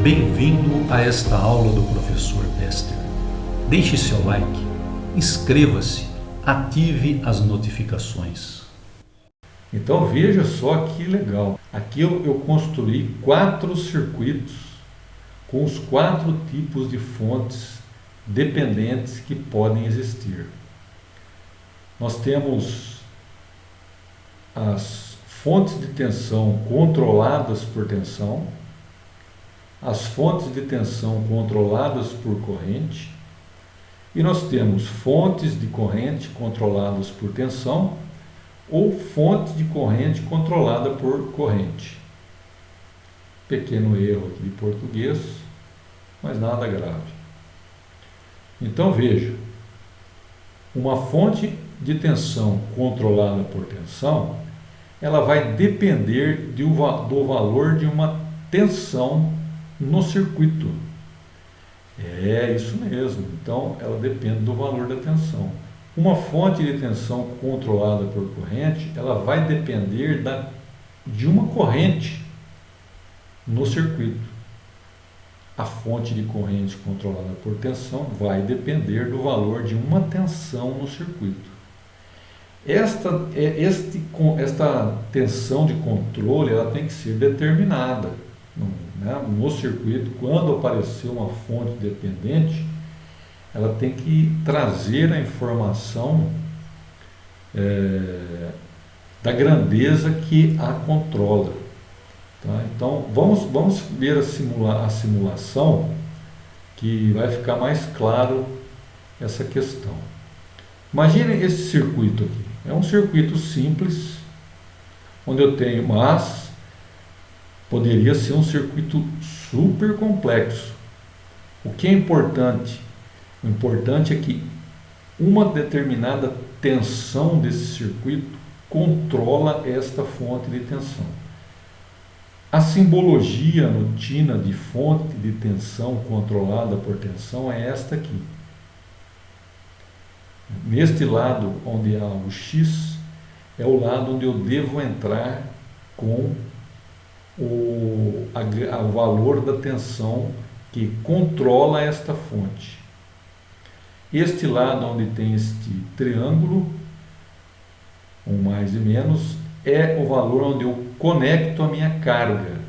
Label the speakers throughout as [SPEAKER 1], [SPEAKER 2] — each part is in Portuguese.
[SPEAKER 1] Bem-vindo a esta aula do professor Bester. Deixe seu like, inscreva-se, ative as notificações.
[SPEAKER 2] Então veja só que legal. Aqui eu construí 4 circuitos com os 4 tipos de fontes dependentes que podem existir. Nós temos as fontes de tensão controladas por tensão, as fontes de tensão controladas por corrente, e nós temos fontes de corrente controladas por tensão ou fonte de corrente controlada por corrente. Pequeno erro aqui de português, mas nada grave. Então veja, uma fonte de tensão controlada por tensão, ela vai depender do valor de uma tensão no circuito. É isso mesmo, então ela depende do valor da tensão. Uma fonte de tensão controlada por corrente, ela vai depender de uma corrente no circuito. A fonte de corrente controlada por tensão vai depender do valor de uma tensão no circuito. Esta tensão de controle, ela tem que ser determinada. No circuito, quando aparecer uma fonte dependente, ela tem que trazer a informação da grandeza que a controla. Tá? Então, vamos ver a simulação, que vai ficar mais claro essa questão. Imagine esse circuito aqui. É um circuito simples, onde eu tenho, mas poderia ser um circuito super complexo. O que é importante? O importante é que uma determinada tensão desse circuito controla esta fonte de tensão. A simbologia notina de fonte de tensão controlada por tensão é esta aqui. Neste lado onde há o X, é o lado onde eu devo entrar com o valor da tensão que controla esta fonte. Este lado onde tem este triângulo, um mais e menos, é o valor onde eu conecto a minha carga.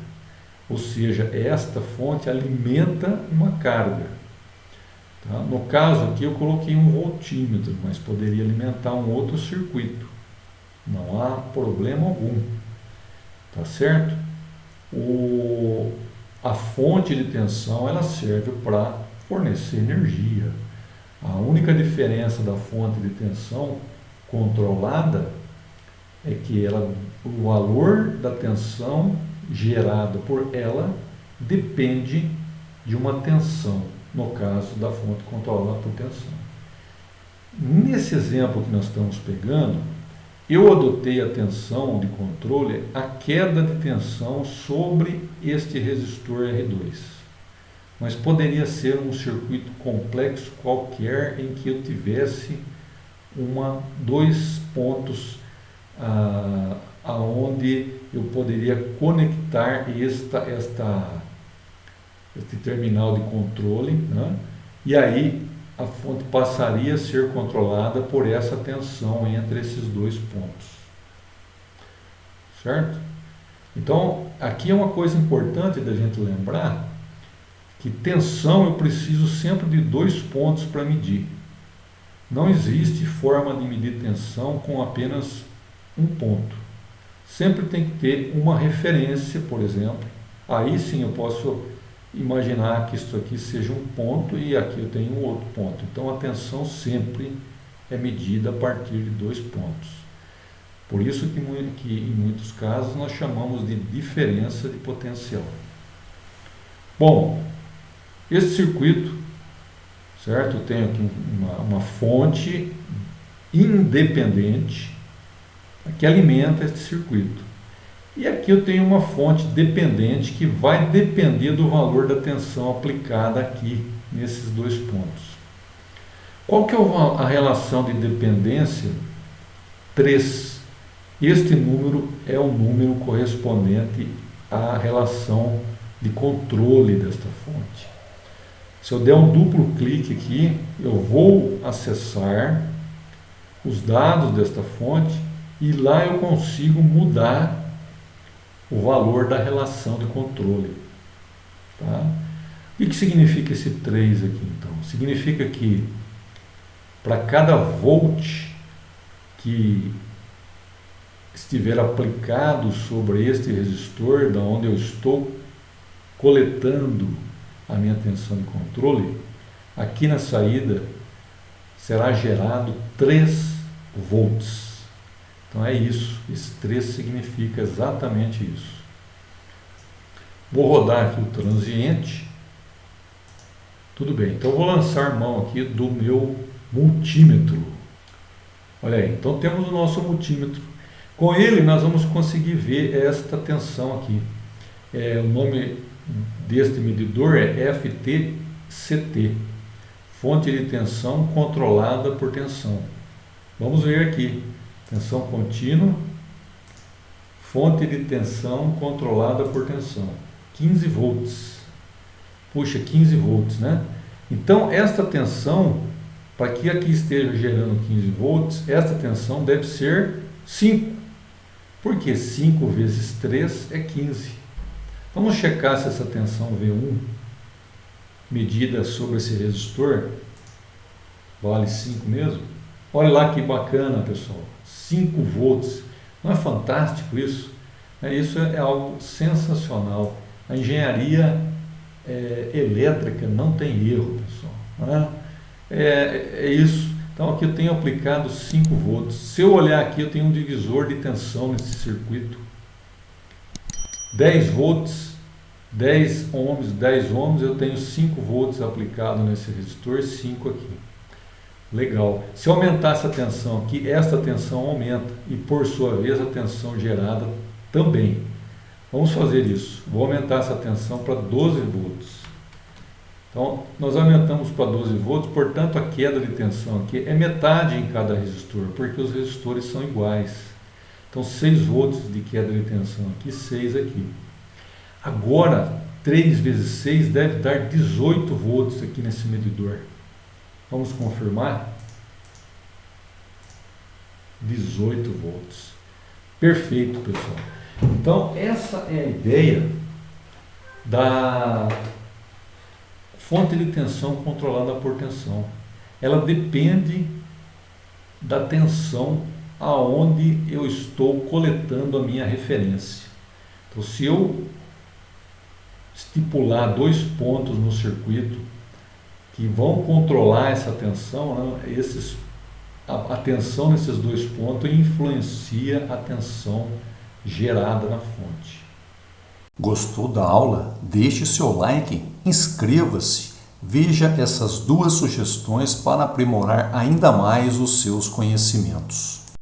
[SPEAKER 2] Ou seja, esta fonte alimenta uma carga. Tá? No caso aqui eu coloquei um voltímetro, mas poderia alimentar um outro circuito. Não há problema algum. Tá certo? A fonte de tensão, ela serve para fornecer energia. A única diferença da fonte de tensão controlada é que o valor da tensão gerada por ela depende de uma tensão, no caso da fonte controlada por tensão. Nesse exemplo que nós estamos pegando, eu adotei a tensão de controle, a queda de tensão sobre este resistor R2. Mas poderia ser um circuito complexo qualquer em que eu tivesse dois pontos aonde eu poderia conectar este terminal de controle, né? E aí a fonte passaria a ser controlada por essa tensão entre esses dois pontos. Certo? Então, aqui é uma coisa importante da gente lembrar, que tensão eu preciso sempre de 2 pontos para medir. Não existe forma de medir tensão com apenas um ponto. Sempre tem que ter uma referência, por exemplo. Aí sim eu posso imaginar que isso aqui seja um ponto e aqui eu tenho um outro ponto. Então a tensão sempre é medida a partir de 2 pontos. Por isso que em muitos casos nós chamamos de diferença de potencial. Bom, esse circuito, certo? Eu tenho aqui uma fonte independente que alimenta este circuito. E aqui eu tenho uma fonte dependente que vai depender do valor da tensão aplicada aqui nesses 2 pontos. Qual que é a relação de dependência? 3. Este número é o número correspondente à relação de controle desta fonte. Se eu der um duplo clique aqui, eu vou acessar os dados desta fonte e lá eu consigo mudar o valor da relação de controle. Tá? O que significa esse 3 aqui, então? Significa que para cada volt que estiver aplicado sobre este resistor, da onde eu estou coletando a minha tensão de controle, aqui na saída será gerado 3 volts. Então é isso, esse 3 significa exatamente isso. Vou rodar aqui o transiente. Tudo bem, então eu vou lançar mão aqui do meu multímetro. Olha aí, então temos o nosso multímetro. Com ele nós vamos conseguir ver esta tensão aqui. O nome deste medidor é FTCT, fonte de tensão controlada por tensão. Vamos ver aqui, tensão contínua, fonte de tensão controlada por tensão, 15 volts. Puxa, 15 volts, né? Então esta tensão, para que aqui esteja gerando 15 volts, esta tensão deve ser 5, porque 5 vezes 3 é 15. Vamos checar se essa tensão V1 medida sobre esse resistor vale 5 mesmo. Olha lá que bacana, pessoal, 5 volts. Não é fantástico isso? Isso é algo sensacional. A engenharia elétrica não tem erro, pessoal. Não é? É isso. Então aqui eu tenho aplicado 5 volts. Se eu olhar aqui, eu tenho um divisor de tensão nesse circuito. 10 volts, 10 ohms, eu tenho 5 volts aplicado nesse resistor, 5 aqui. Legal. Se eu aumentar essa tensão aqui, esta tensão aumenta e por sua vez a tensão gerada também. Vamos fazer isso. Vou aumentar essa tensão para 12 volts. Então, nós aumentamos para 12 volts, portanto a queda de tensão aqui é metade em cada resistor, porque os resistores são iguais. Então 6 volts de queda de tensão aqui, 6 aqui. Agora, 3 vezes 6 deve dar 18 volts aqui nesse medidor. Vamos confirmar? 18 volts. Perfeito, pessoal. Então, essa é a ideia da fonte de tensão controlada por tensão. Ela depende da tensão aonde eu estou coletando a minha referência. Então, se eu estipular 2 pontos no circuito que vão controlar essa tensão, né, a tensão nesses 2 pontos influencia a tensão gerada na fonte.
[SPEAKER 1] Gostou da aula? Deixe seu like, inscreva-se, veja essas 2 sugestões para aprimorar ainda mais os seus conhecimentos.